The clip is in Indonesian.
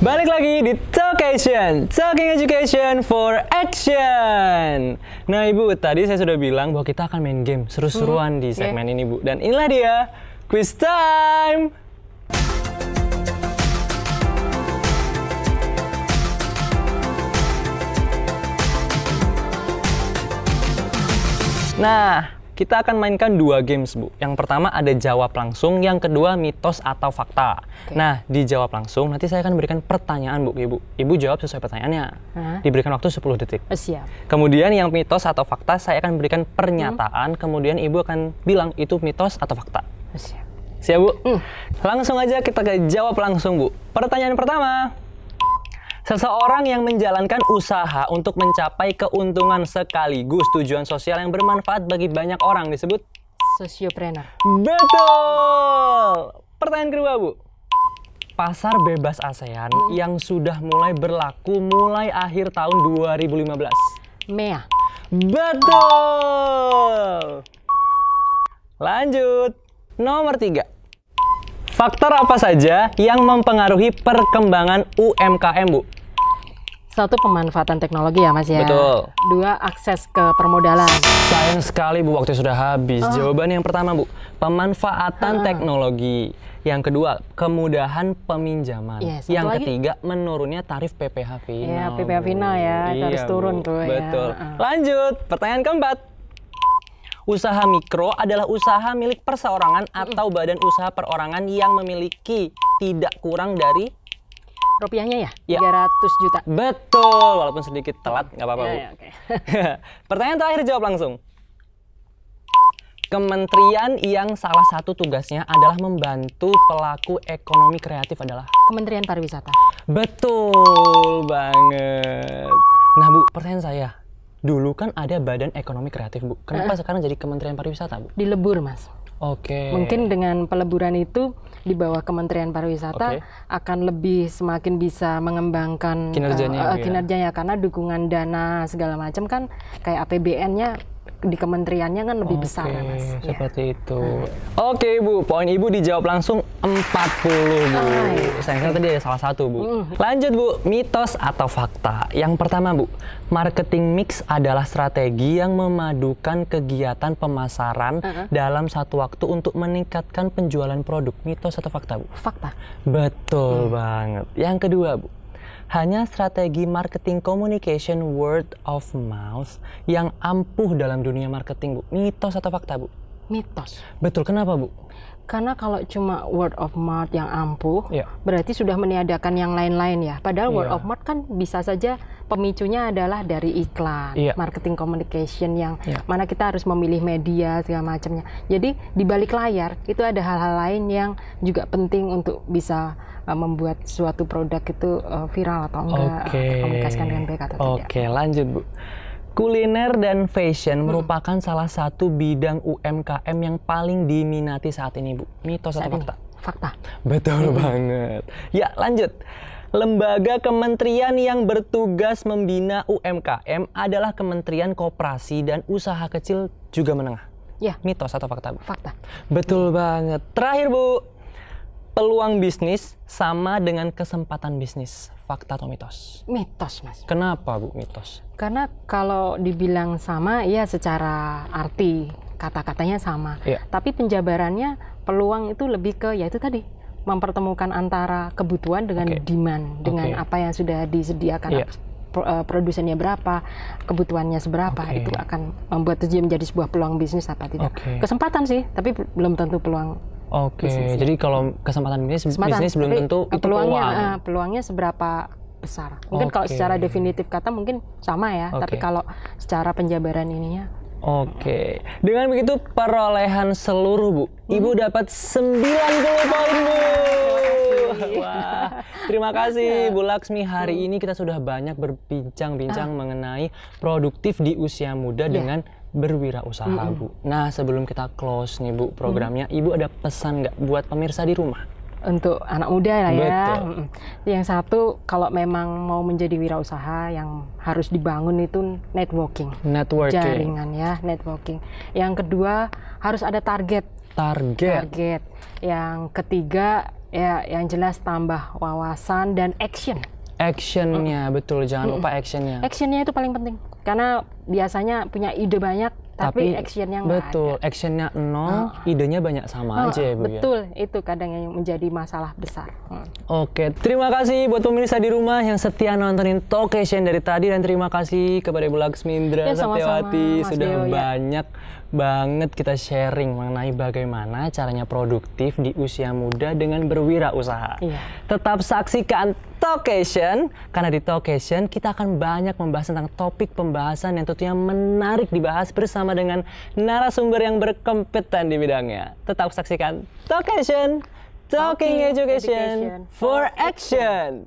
Balik lagi di Talkation, Talking Education for Action. Nah Ibu, tadi saya sudah bilang bahwa kita akan main game seru-seruan di segmen ini Bu. Dan inilah dia, quiz time. Nah, kita akan mainkan 2 games, Bu. Yang pertama ada jawab langsung, yang kedua mitos atau fakta. Nah, di jawab langsung, nanti saya akan berikan pertanyaan, Bu, Ibu. Ibu jawab sesuai pertanyaannya. Diberikan waktu 10 detik. Siap. Kemudian yang mitos atau fakta, saya akan berikan pernyataan, kemudian Ibu akan bilang itu mitos atau fakta. Siap. Siap, Bu? Langsung aja kita ke jawab langsung, Bu. Pertanyaan pertama. Seseorang yang menjalankan usaha untuk mencapai keuntungan sekaligus tujuan sosial yang bermanfaat bagi banyak orang disebut Sosiopreneur. betul. Pertanyaan kedua, Bu. Pasar bebas ASEAN yang sudah mulai berlaku mulai akhir tahun 2015. MEA. Betul. Lanjut. Nomor 3. Faktor apa saja yang mempengaruhi perkembangan UMKM, Bu? 1. Pemanfaatan teknologi ya Mas ya. Betul. 2. Akses ke permodalan. Sayang sekali Bu, waktu sudah habis. Jawaban yang pertama Bu, pemanfaatan teknologi. Yang kedua, kemudahan peminjaman. Yang ketiga, menurunnya tarif PPh final. Ya, PPh final ya, harus turun tuh ya. Betul. Lanjut, pertanyaan keempat. Usaha mikro adalah usaha milik perseorangan atau badan usaha perorangan yang memiliki tidak kurang dari Rupiahnya ya? Ya. 300 juta. Betul, walaupun sedikit telat, nggak apa-apa, Bu. Ya, okay. Pertanyaan terakhir, jawab langsung. Kementerian yang salah satu tugasnya adalah membantu pelaku ekonomi kreatif adalah? Kementerian Pariwisata. Betul banget. Nah, Bu, pertanyaan saya. Dulu kan ada Badan Ekonomi Kreatif, Bu. Kenapa sekarang jadi Kementerian Pariwisata, Bu? Dilebur, Mas. Oke. Mungkin dengan peleburan itu di bawah Kementerian Pariwisata akan lebih semakin bisa mengembangkan kinerjanya karena dukungan dana segala macam kan kayak APBN-nya di kementeriannya kan lebih besar ya, Mas. Seperti itu. Oke, Bu, poin Ibu dijawab langsung 40, Bu. Sayang tadi ada salah satu, Bu. Lanjut, Bu, mitos atau fakta. Yang pertama, Bu, marketing mix adalah strategi yang memadukan kegiatan pemasaran dalam satu waktu untuk meningkatkan penjualan produk. Mitos atau fakta, Bu? Fakta. Betul banget. Yang kedua, Bu, hanya strategi marketing communication word of mouth yang ampuh dalam dunia marketing, Bu. Mitos atau fakta, Bu? Mitos. Betul, kenapa, Bu? Karena kalau cuma word of mouth yang ampuh, berarti sudah meniadakan yang lain-lain ya. Padahal word of mouth kan bisa saja pemicunya adalah dari iklan, marketing communication yang mana kita harus memilih media segala macamnya. Jadi di balik layar itu ada hal-hal lain yang juga penting untuk bisa membuat suatu produk itu viral atau enggak, komunikasikan dengan baik atau tidak. Oke, lanjut, Bu. Kuliner dan fashion merupakan salah satu bidang UMKM yang paling diminati saat ini, Bu. Mitos atau fakta? Fakta. Betul banget. Ya, lanjut. Lembaga kementerian yang bertugas membina UMKM adalah Kementerian Koperasi dan Usaha Kecil juga Menengah. Ya. Mitos atau fakta, Bu? Fakta. Betul banget. Terakhir, Bu. Peluang bisnis sama dengan kesempatan bisnis. Fakta atau mitos? Mitos, Mas. Kenapa, Bu, mitos? Karena kalau dibilang sama, ya secara arti kata-katanya sama. Tapi penjabarannya peluang itu lebih ke, ya itu tadi, mempertemukan antara kebutuhan dengan demand, dengan apa yang sudah disediakan, produsennya berapa, kebutuhannya seberapa, itu akan membuat itu menjadi sebuah peluang bisnis apa tidak. Kesempatan sih, tapi belum tentu peluang. Jadi kalau kesempatan bisnis belum tentu itu peluang. Peluangnya seberapa besar. Mungkin kalau secara definitif kata mungkin sama ya, tapi kalau secara penjabaran ininya. Dengan begitu perolehan seluruh, Bu, Ibu dapat 90 poin, Bu. Wah, terima kasih Bu Laksmi. Hari ini kita sudah banyak berbincang-bincang mengenai produktif di usia muda dengan berwirausaha, Bu. Nah, sebelum kita close nih, Bu, programnya, Ibu ada pesan nggak buat pemirsa di rumah? Untuk anak muda lah ya. Betul. Yang satu, kalau memang mau menjadi wirausaha yang harus dibangun itu networking. Jaringan ya, networking. Yang kedua, harus ada target. Yang ketiga, Ya, yang jelas tambah wawasan dan action. Actionnya, betul. Jangan lupa actionnya. Actionnya itu paling penting. Karena biasanya punya ide banyak, tapi actionnya nggak ada. Betul, actionnya nol, idenya banyak sama aja ya Bu. Betul, itu kadang yang menjadi masalah besar. Oke, terima kasih buat pemirsa di rumah yang setia nontonin Talkation dari tadi, dan terima kasih kepada Ibu Laksmi Indra Satyawati sudah banyak banget kita sharing mengenai bagaimana caranya produktif di usia muda dengan berwirausaha. Tetap saksikan Talkation, karena di Talkation kita akan banyak membahas tentang topik pembahasan yang tentunya menarik dibahas bersama dengan narasumber yang berkompeten di bidangnya. Tetap saksikan Talkation, Talking Education for Action.